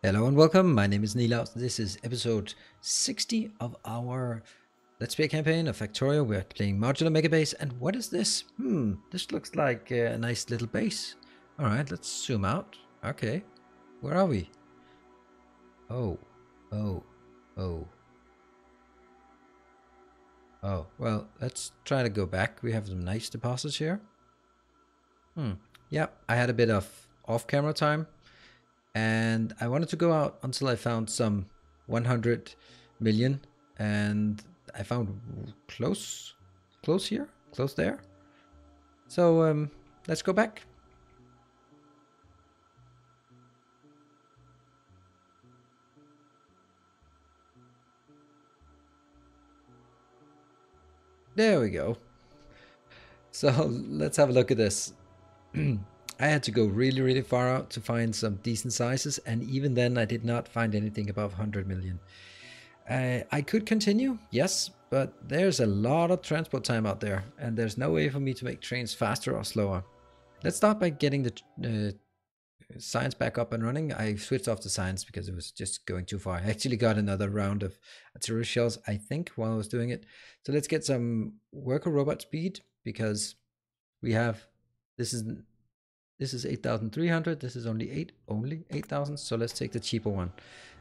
Hello and welcome. My name is Nilaus. This is episode 60 of our Let's Play campaign of Factorio. We're playing Modular Megabase. And what is this? This looks like a nice little base. All right, let's zoom out. Okay, where are we? Oh, oh, oh, oh. Well, let's try to go back. We have some nice deposits here. Yeah, I had a bit of off-camera time. And I wanted to go out until I found some 100 million, and I found close here, close there. So let's go back. There we go. So let's have a look at this. I had to go really far out to find some decent sizes, and even then I did not find anything above 100 million. I could continue, yes, but there's a lot of transport time out there, and there's no way for me to make trains faster or slower. Let's start by getting the science back up and running. I switched off the science because it was just going too far. I actually got another round of artillery shells, I think, while I was doing it. So let's get some worker robot speed, because we have this is 8,300. This is only 8,000. So let's take the cheaper one.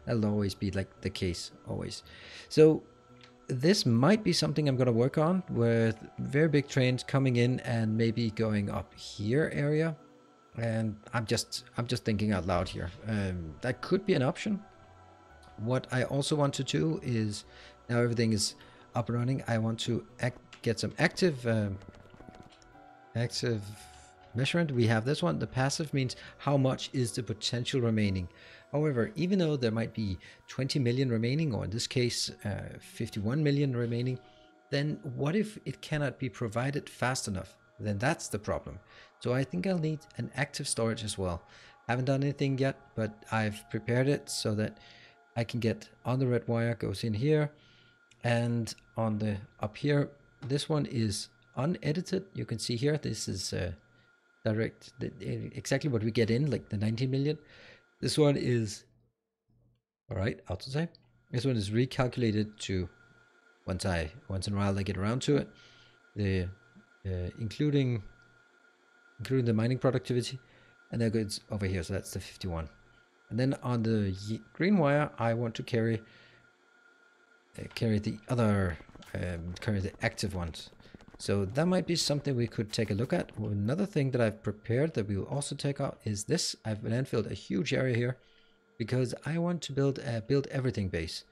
That'll always be like the case, always. So this might be something I'm going to work on, with very big trains coming in and maybe going up here area. And I'm just thinking out loud here. That could be an option. What I also want to do is, now everything is up and running, I want to get some active measurement. We have this one. The passive means how much is the potential remaining. However, even though there might be 20 million remaining, or in this case 51 million remaining, then what if it cannot be provided fast enough? Then that's the problem. So I think I'll need an active storage as well. Haven't done anything yet, but I've prepared it so that I can get on the red wire, goes in here, and on the up here, this one is unedited. You can see here, this is direct, exactly what we get in, like the 19 million. This one is, all right, auto save. This one is recalculated to once in a while I get around to it. The including the mining productivity, and that goes over here. So that's the 51. And then on the green wire, I want to carry the other carry the active ones. So that might be something we could take a look at. Another thing that I've prepared that we will also take out is this. I've landfilled a huge area here because I want to build a build everything base.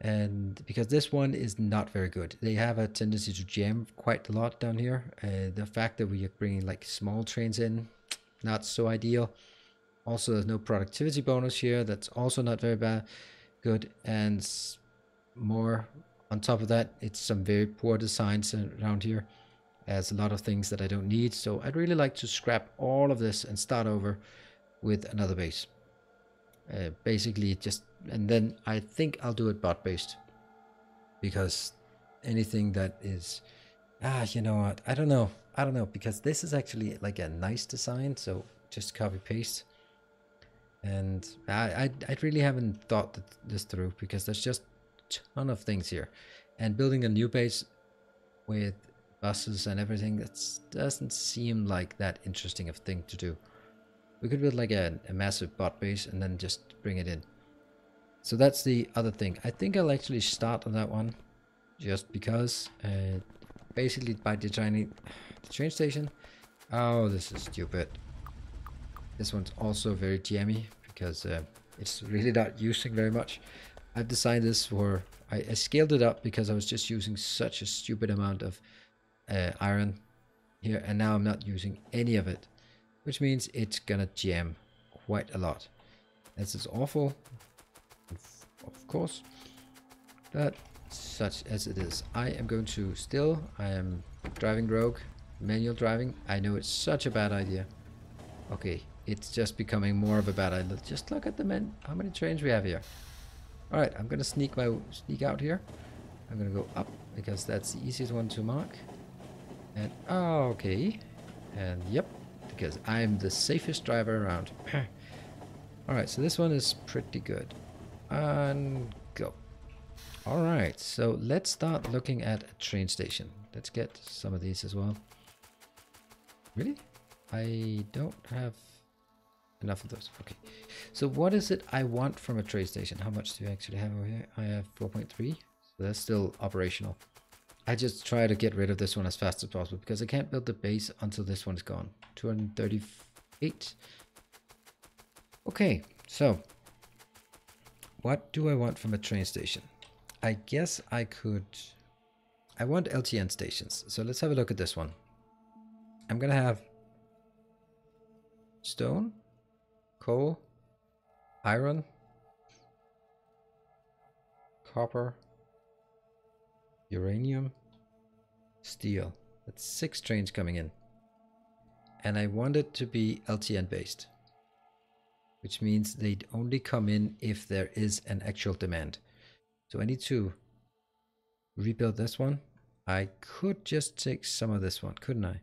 And because this one is not very good. They have a tendency to jam quite a lot down here. The fact that we are bringing like small trains in, not so ideal. Also, there's no productivity bonus here. That's also not very good. And more on top of that, it's some very poor designs around here. There's a lot of things that I don't need. So I'd really like to scrap all of this and start over with another base. Basically just, and then I think I'll do it bot based, because anything that is you know what, I don't know, because this is actually like a nice design, so just copy paste. And I really haven't thought this through, because there's just a ton of things here, and building a new base with buses and everything, that doesn't seem like that interesting of thing to do. We could build like a massive bot base and then just bring it in. So that's the other thing. I think I'll actually start on that one, just because basically by designing the train station. Oh, this is stupid. This one's also very jammy because it's really not using very much. I've designed this for, I scaled it up because I was just using such a stupid amount of iron here, and now I'm not using any of it, which means it's gonna jam quite a lot. This is awful, of course, but such as it is. I am going to I am driving rogue, manual driving. I know it's such a bad idea. Okay, it's just becoming more of a bad idea. Just look at how many trains we have here. All right, I'm gonna sneak out here. I'm gonna go up because that's the easiest one to mark. And okay, and yep, because I'm the safest driver around. Alright, so this one is pretty good. And go. Alright, so let's start looking at a train station. Let's get some of these as well. Really? I don't have enough of those. Okay. So what is it I want from a train station? How much do you actually have over here? I have 4.3. So that's still operational. I just try to get rid of this one as fast as possible because I can't build the base until this one is gone. 238. Okay, so what do I want from a train station? I guess I want LTN stations. So let's have a look at this one. I'm gonna have stone, coal, iron, copper, uranium, steel. That's 6 trains coming in. And I want it to be LTN based, which means they'd only come in if there is an actual demand. So I need to rebuild this one. I could just take some of this one, couldn't I?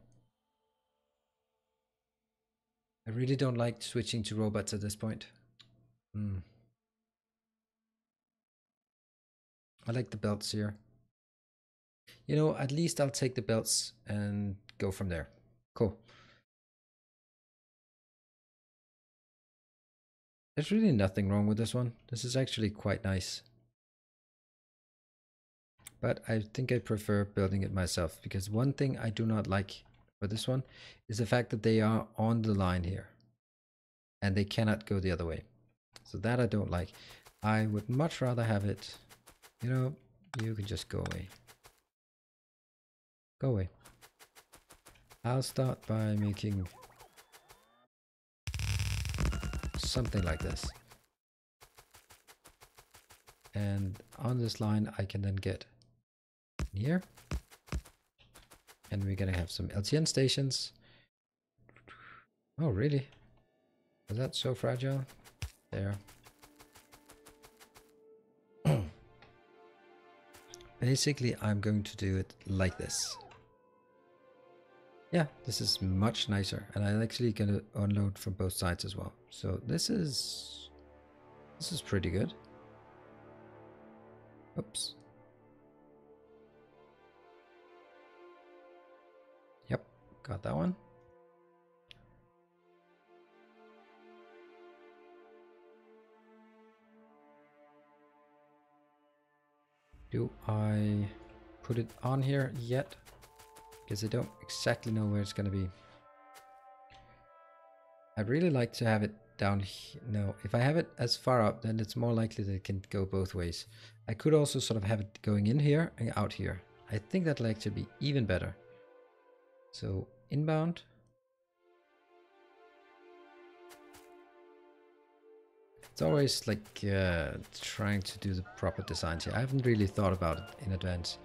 I really don't like switching to robots at this point. I like the belts here. You know, at least I'll take the belts and go from there. Cool. There's really nothing wrong with this one. This is actually quite nice. But I think I prefer building it myself because one thing I do not like for this one is the fact that they are on the line here and they cannot go the other way. So that I don't like. I would much rather have it, you know, you can just go away. Go away. I'll start by making something like this. And on this line, I can then get here. And we're gonna have some LTN stations. Oh, really? Is that so fragile? There. Basically, I'm going to do it like this. Yeah, this is much nicer. And I'm actually gonna unload from both sides as well. So this is pretty good. Oops. Yep, got that one. Do I put it on here yet? Because I don't exactly know where it's going to be. I'd really like to have it down here. No, if I have it as far up, then it's more likely that it can go both ways. I could also sort of have it going in here and out here. I think that'll actually be even better. So inbound. It's always like trying to do the proper designs here. I haven't really thought about it in advance.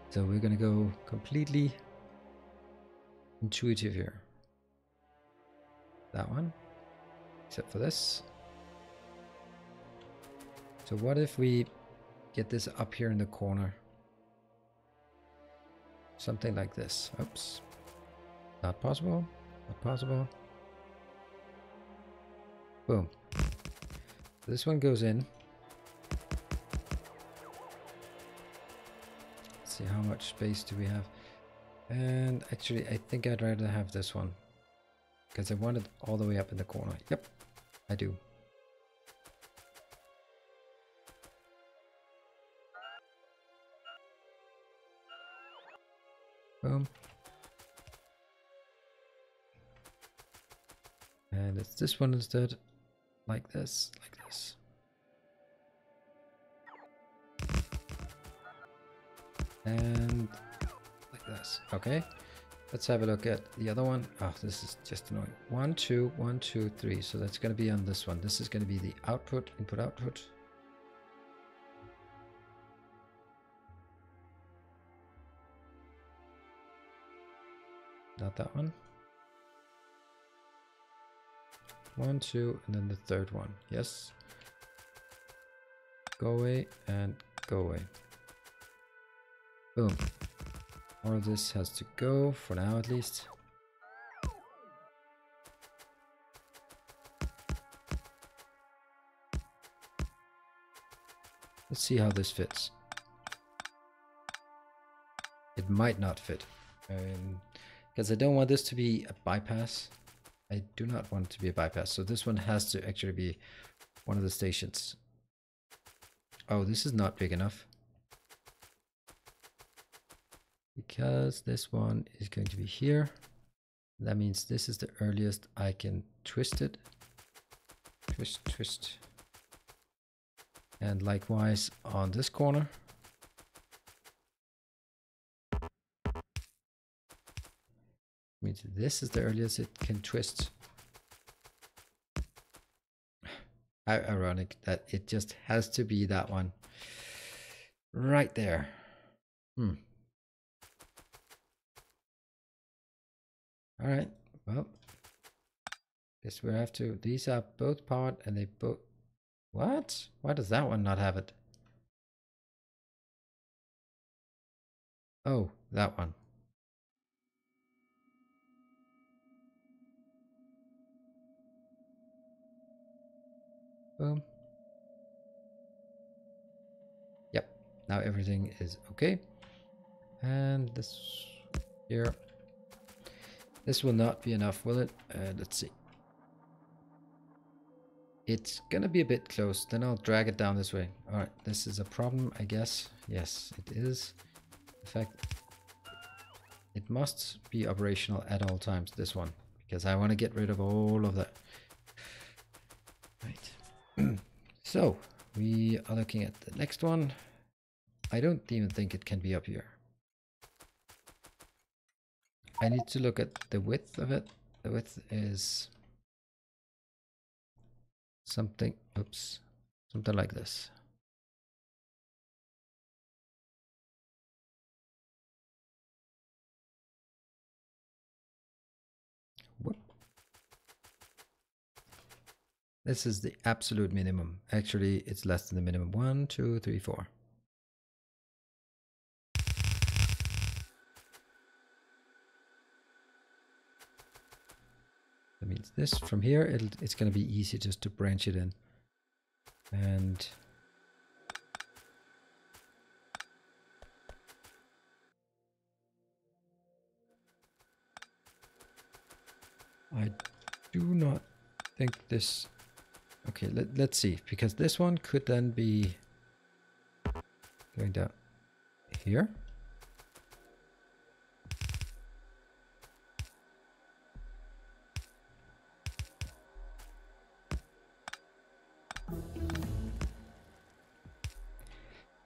So we're gonna go completely intuitive here. That one, except for this. So what if we get this up here in the corner? Something like this. Oops. Not possible. Not possible. Boom. This one goes in. Let's see, how much space do we have? And actually, I think I'd rather have this one because I want it all the way up in the corner. Yep, I do. Boom. And it's this one instead. Like this, like this. And like this. Okay. Let's have a look at the other one. Oh, this is just annoying. 1, 2, 1, 2, 3. So that's going to be on this one. This is going to be the output, input, output. Not that one. 1, 2, and then the third one. Yes. Go away and go away. Boom. All of this has to go for now at least. Let's see how this fits. It might not fit. Because I don't want this to be a bypass. I do not want it to be a bypass. So this one has to actually be one of the stations. Oh, this is not big enough. Because this one is going to be here. That means this is the earliest I can twist it. Twist, twist. And likewise on this corner. Means this is the earliest it can twist. How ironic that it just has to be that one. Right there. Alright, well. Guess we have to. These are both powered and they both. What? Why does that one not have it? Oh, that one. Boom. Yep, now everything is okay. And this here. This will not be enough, will it? Let's see. It's gonna be a bit close. Then I'll drag it down this way. Alright, this is a problem, I guess. Yes, it is. In fact, it must be operational at all times, this one. Because I want to get rid of all of that. Right. So, we are looking at the next one. I don't even think it can be up here. I need to look at the width of it. The width is something, oops, something like this. Whoop. This is the absolute minimum. Actually, it's less than the minimum. 1, 2, 3, 4. That means this from here, it's going to be easy just to branch it in. And I do not think this. Okay, let's see, because this one could then be going down here.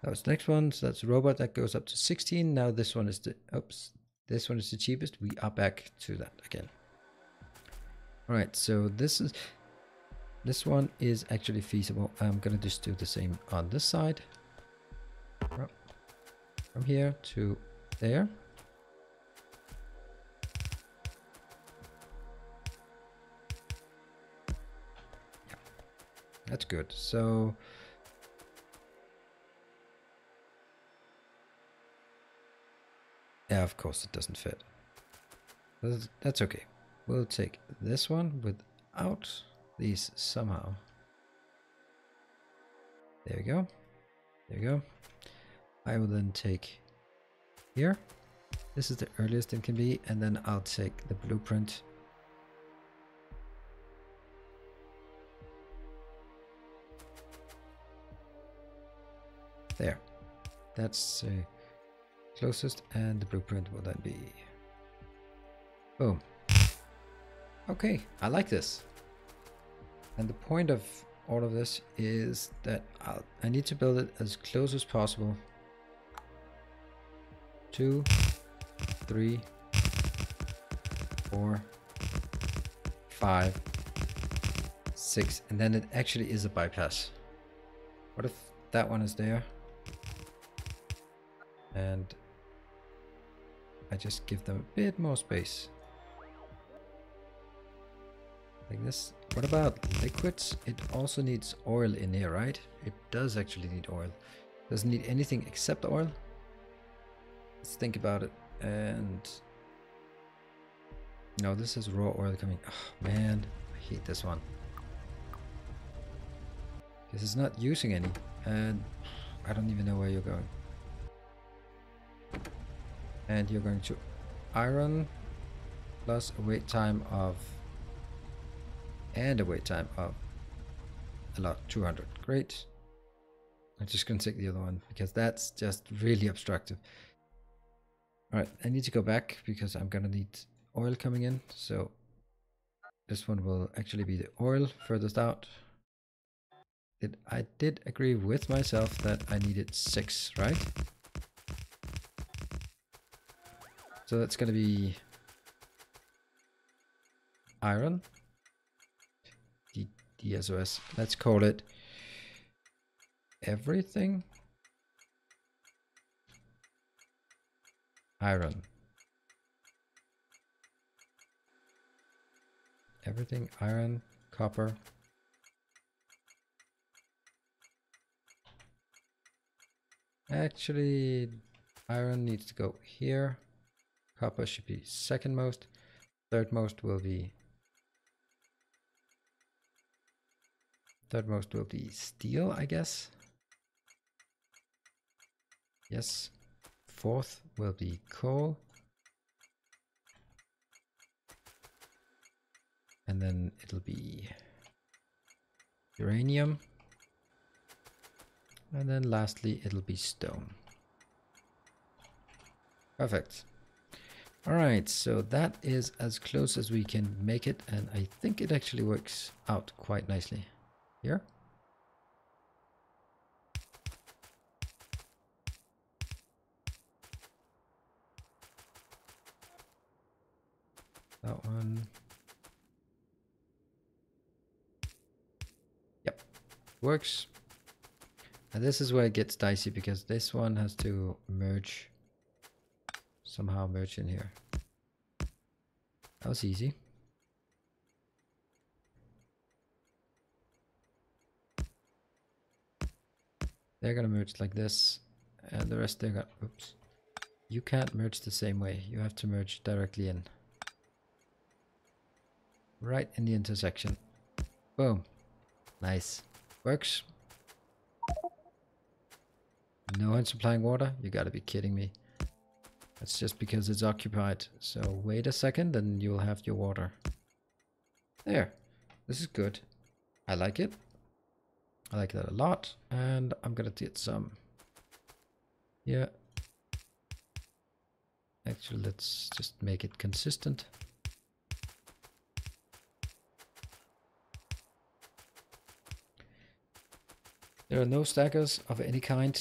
That was the next one. So that's a robot that goes up to 16. Now this one is the, oops, this one is the cheapest. We are back to that again. All right, so this one is actually feasible. I'm gonna just do the same on this side. From here to there. Yeah, that's good. So yeah, of course it doesn't fit. That's okay. We'll take this one without these somehow. There we go. There we go. I will then take here. This is the earliest it can be, and then I'll take the blueprint. There. That's closest, and the blueprint will then be boom. Okay, I like this. And the point of all of this is that I need to build it as close as possible. 2, 3, 4, 5, 6, and then it actually is a bypass. What if that one is there? And I just give them a bit more space. Like this. What about liquids? It also needs oil in here, right? It does actually need oil. Doesn't need anything except oil. Let's think about it. And no, this is raw oil coming. Oh man, I hate this one. Because it's not using any. And I don't even know where you're going. And you're going to iron plus a wait time of, and a wait time of a lot, 200. Great. I'm just going to take the other one because that's just really obstructive. All right, I need to go back because I'm going to need oil coming in. So this one will actually be the oil furthest out. I did agree with myself that I needed 6, right? So that's going to be iron. DSOS. Let's call it everything. Iron. Everything iron, copper. Actually, iron needs to go here. Copper should be second most. Third most will be steel, I guess. Yes. Fourth will be coal. And then it'll be uranium. And then lastly, it'll be stone. Perfect. All right, so that is as close as we can make it. And I think it actually works out quite nicely here. That one. Yep, works. And this is where it gets dicey because this one has to merge, somehow merge in here. That was easy. They're gonna merge like this, and the rest they're gonna, oops. You can't merge the same way. You have to merge directly in. Right in the intersection. Boom. Nice. Works. No one supplying water? You gotta be kidding me. That's just because it's occupied. So wait a second and you'll have your water. There. This is good. I like it. I like that a lot. And I'm gonna get some. Yeah. Actually, let's just make it consistent. There are no stackers of any kind.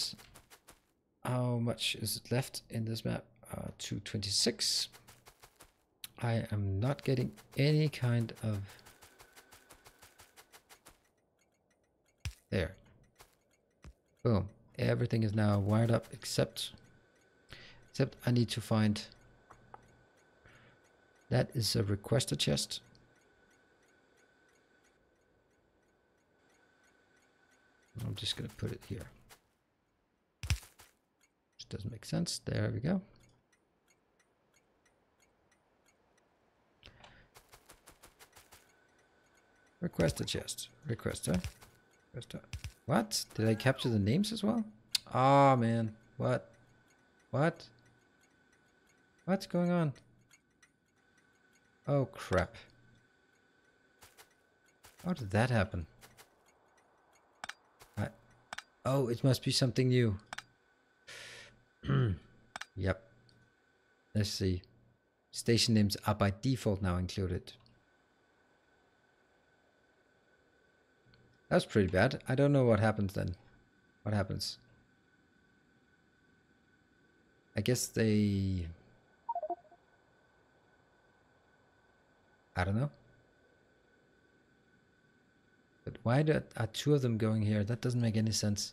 How much is it left in this map? 226. I am not getting any kind of... There. Boom. Everything is now wired up except I need to find... That is a requester chest. I'm just going to put it here. Which doesn't make sense. There we go. Requester chest. Requester. What? Did I capture the names as well? Oh man. What? What? What's going on? Oh crap. How did that happen? Oh, it must be something new. Yep. Let's see. Station names are by default now included. That's pretty bad. I don't know what happens then. What happens? I guess they... I don't know. But why are two of them going here? That doesn't make any sense.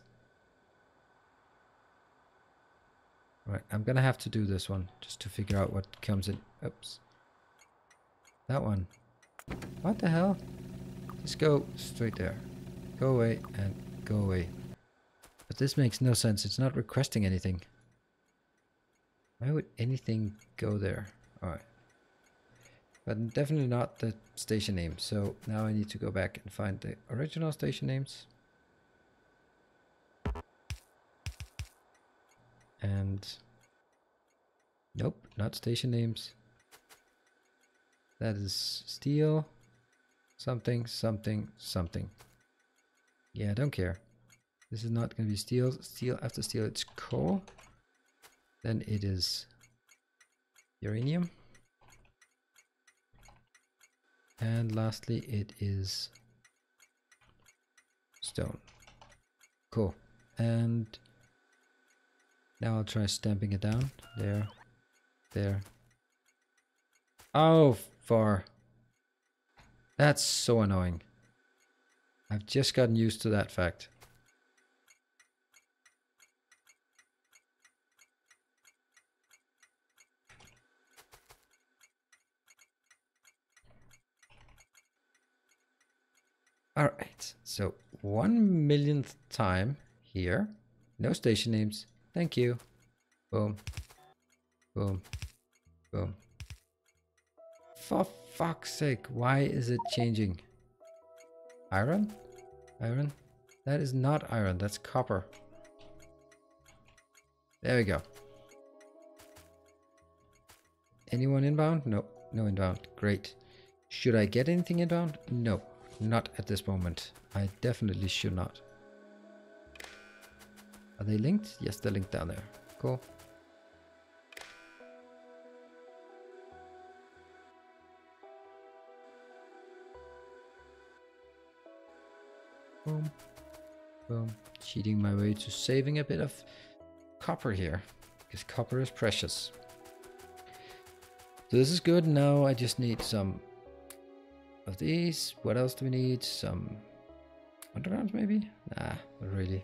Right, I'm gonna have to do this one just to figure out what comes in. Oops. That one. What the hell? Just go straight there. Go away and go away. But this makes no sense. It's not requesting anything. Why would anything go there? Alright. But definitely not the station name. So now I need to go back and find the original station names. And nope, not station names. That is steel. Something, something, something. Yeah, I don't care. This is not going to be steel. Steel, after steel, it's coal. Then it is uranium. And lastly, it is stone. Cool. And now I'll try stamping it down. There. There. Oh, that's so annoying. I've just gotten used to that fact. Alright, so 1 millionth time here. No station names. Thank you. Boom. Boom. Boom. For fuck's sake, why is it changing? Iron? Iron? That is not iron, that's copper. There we go. Anyone inbound? No, no inbound. Great. Should I get anything inbound? No, not at this moment. I definitely should not. Are they linked? Yes, they're linked down there. Cool. Boom. Boom. Cheating my way to saving a bit of copper here, because copper is precious. So this is good. Now I just need some of these. What else do we need? Some undergrounds maybe? Nah, not really.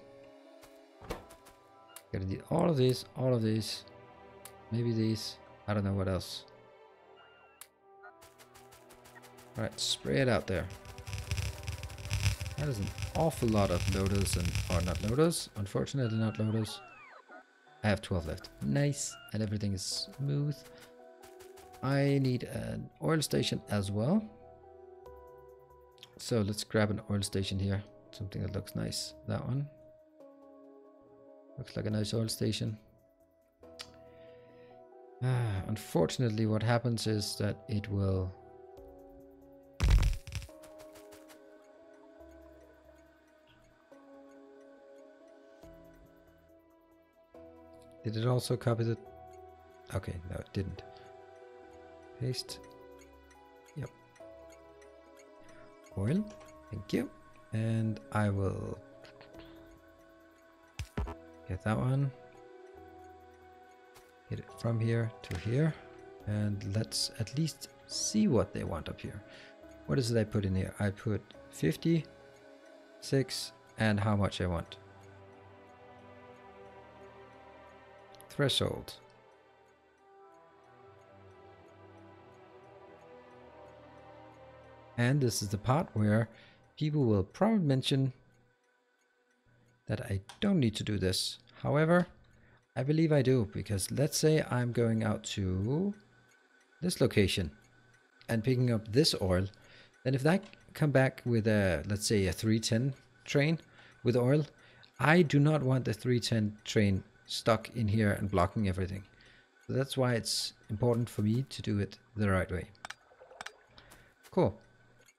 Gotta need all of these, maybe these. I don't know what else. Alright, spray it out there. That is an awful lot of loaders and, or not loaders, unfortunately not loaders. I have 12 left. Nice, and everything is smooth. I need an oil station as well. So let's grab an oil station here. Something that looks nice. That one. Looks like a nice oil station. Unfortunately, what happens is that it will... Did it also copy the... Okay, no, it didn't. Paste. Yep. Oil. Thank you. And I will get that one. Get it from here to here. And let's at least see what they want up here. What is it I put in here? I put 50, 6, and how much I want. Threshold. And this is the part where people will probably mention that I don't need to do this. However, I believe I do, because let's say I'm going out to this location and picking up this oil. Then if I come back with a, let's say a 310 train with oil, I do not want the 310 train stuck in here and blocking everything. So that's why it's important for me to do it the right way. Cool.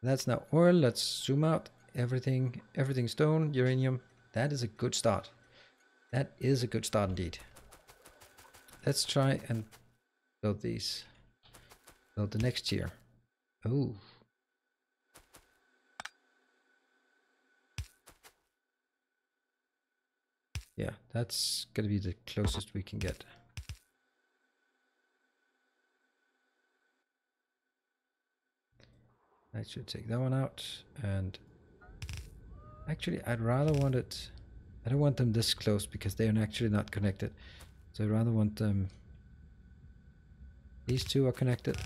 That's now oil. Let's zoom out. Everything stone, uranium. That is a good start. That is a good start indeed. Let's try and build these. Build the next tier. Oh. Yeah, that's gonna be the closest we can get. I should take that one out, and actually I'd rather want it, I don't want them this close because they are actually not connected. So I'd rather want them, these two are connected.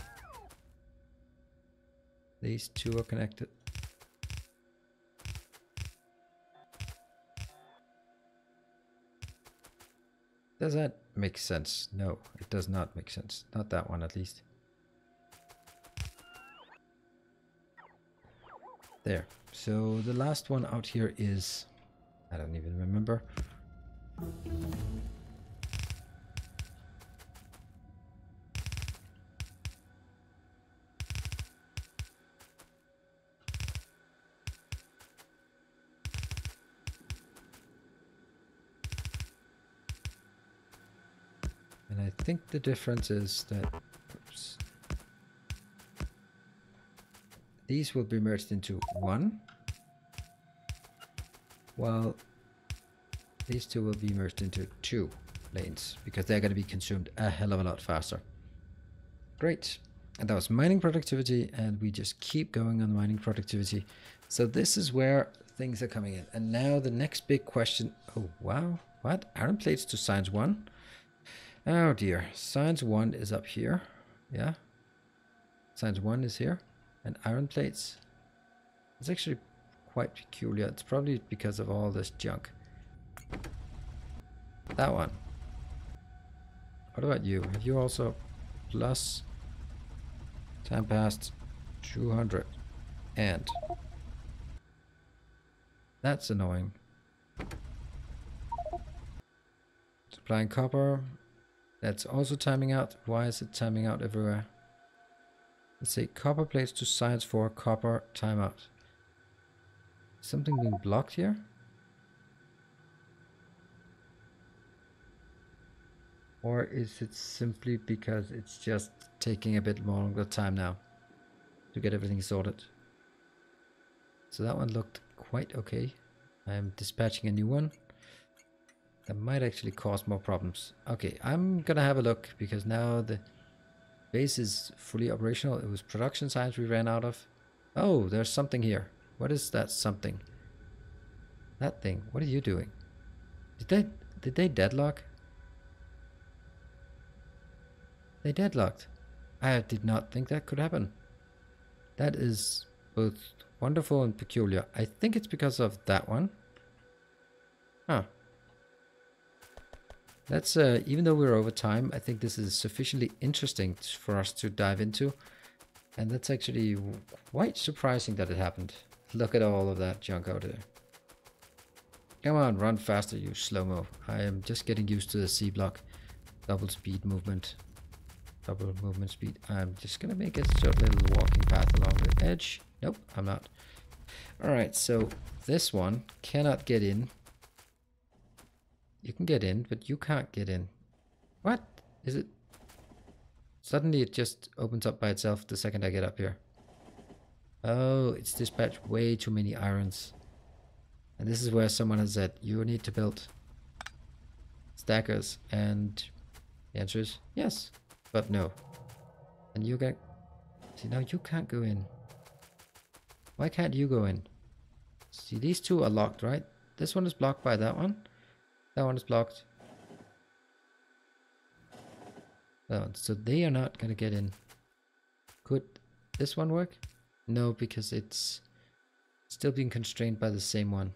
These two are connected. Does that make sense? No, it does not make sense. Not that one at least. There. So the last one out here is, I don't even remember. And I think the difference is that, oops, these will be merged into one, while these two will be merged into two lanes, because they're going to be consumed a hell of a lot faster. Great. And that was mining productivity, and we just keep going on mining productivity. So this is where things are coming in. And now the next big question. Oh, wow. What? Iron plates to science 1? Oh dear. Science 1 is up here. Yeah. Science 1 is here. And iron plates. It's actually quite peculiar. It's probably because of all this junk. That one. What about you? Have you also plus time passed 200? And that's annoying. Supplying copper. That's also timing out. Why is it timing out everywhere? Let's say copper plates to science 4, copper, timeout. Something being blocked here? Or is it simply because it's just taking a bit longer time now to get everything sorted? So that one looked quite okay. I'm dispatching a new one. That might actually cause more problems. Okay, I'm gonna have a look, because now the base is fully operational. It was production science we ran out of. Oh, there's something here. What is that something? That thing. What are you doing? Did they deadlock? They deadlocked. I did not think that could happen. That is both wonderful and peculiar. I think it's because of that one. Huh. That's even though we're over time, I think this is sufficiently interesting for us to dive into. And that's actually quite surprising that it happened. Look at all of that junk out there. Come on, run faster, you slow-mo. I am just getting used to the C block. Double speed movement. Double movement speed. I'm just gonna make a short little walking path along the edge. Nope, I'm not. Alright, so this one cannot get in. You can get in, but you can't get in. What? Is it? Suddenly it just opens up by itself the second I get up here. Oh, it's dispatched way too many irons. And this is where someone has said, you need to build stackers. And the answer is yes, but no. And you get... See, now you can't go in. Why can't you go in? See, these two are locked, right? This one is blocked by that one. That one is blocked. Oh, so they are not going to get in. Could this one work? No, because it's still being constrained by the same one.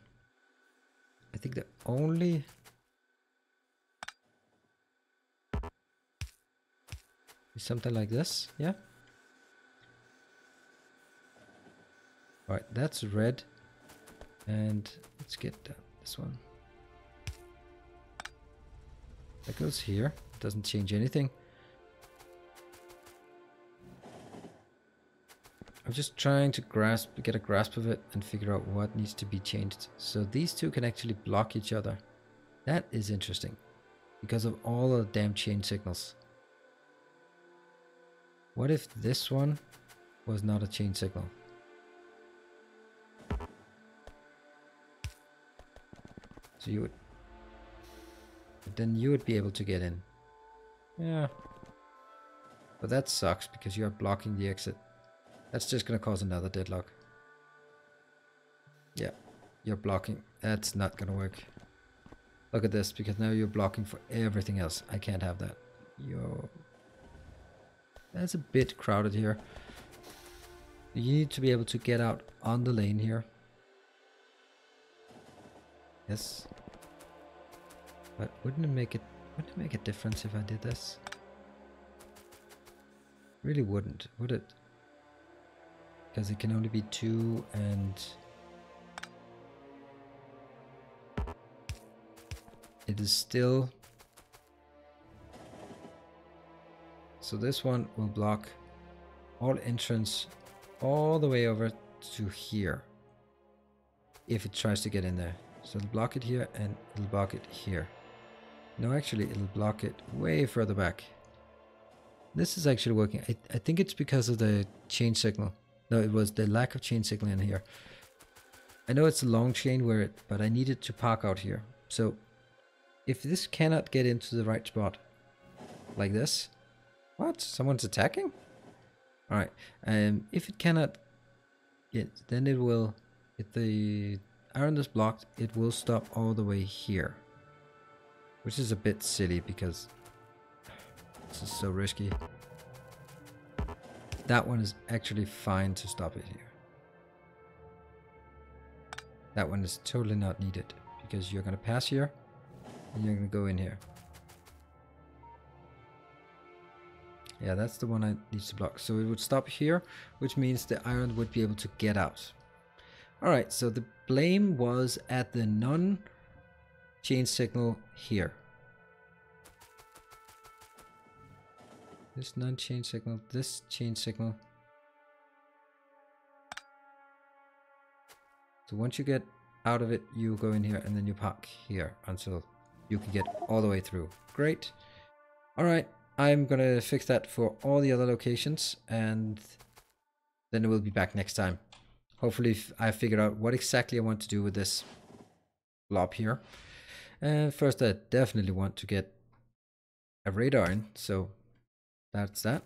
I think the only... is something like this, yeah? Alright, that's red. And let's get this one. That goes here. Doesn't change anything. I'm just trying to get a grasp of it and figure out what needs to be changed. So these two can actually block each other. That is interesting. Because of all the damn chain signals. What if this one was not a chain signal? So you would... then you would be able to get in. Yeah. But that sucks because you are blocking the exit. That's just going to cause another deadlock. Yeah, you're blocking. That's not going to work. Look at this, because now you're blocking for everything else. I can't have that. Yo. That's a bit crowded here. You need to be able to get out on the lane here. Yes. But wouldn't it make a difference if I did this? Really wouldn't, would it? Because it can only be 2 and it is still... So this one will block all entrance all the way over to here if it tries to get in there. So it'll block it here and it'll block it here. No, actually, it'll block it way further back. This is actually working. I think it's because of the chain signal. No, it was the lack of chain signal in here. I know it's a long chain but I need it to park out here. So if this cannot get into the right spot, like this. What? Someone's attacking? Alright. If it cannot get, then it will, if the iron is blocked, it will stop all the way here. Which is a bit silly because this is so risky. That one is actually fine to stop it here. That one is totally not needed because you're going to pass here and you're going to go in here. Yeah, that's the one I need to block. So it would stop here, which means the iron would be able to get out. Alright, so the blame was at the non-chain signal here. This non-chain signal, this chain signal. So once you get out of it, you go in here and then you park here until you can get all the way through. Great. Alright, I'm gonna fix that for all the other locations and then we'll be back next time. Hopefully I figured out what exactly I want to do with this blob here. And first I definitely want to get a radar in, so that's that.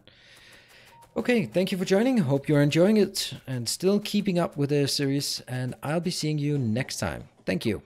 Okay, thank you for joining. Hope you're enjoying it and still keeping up with the series, and I'll be seeing you next time. Thank you.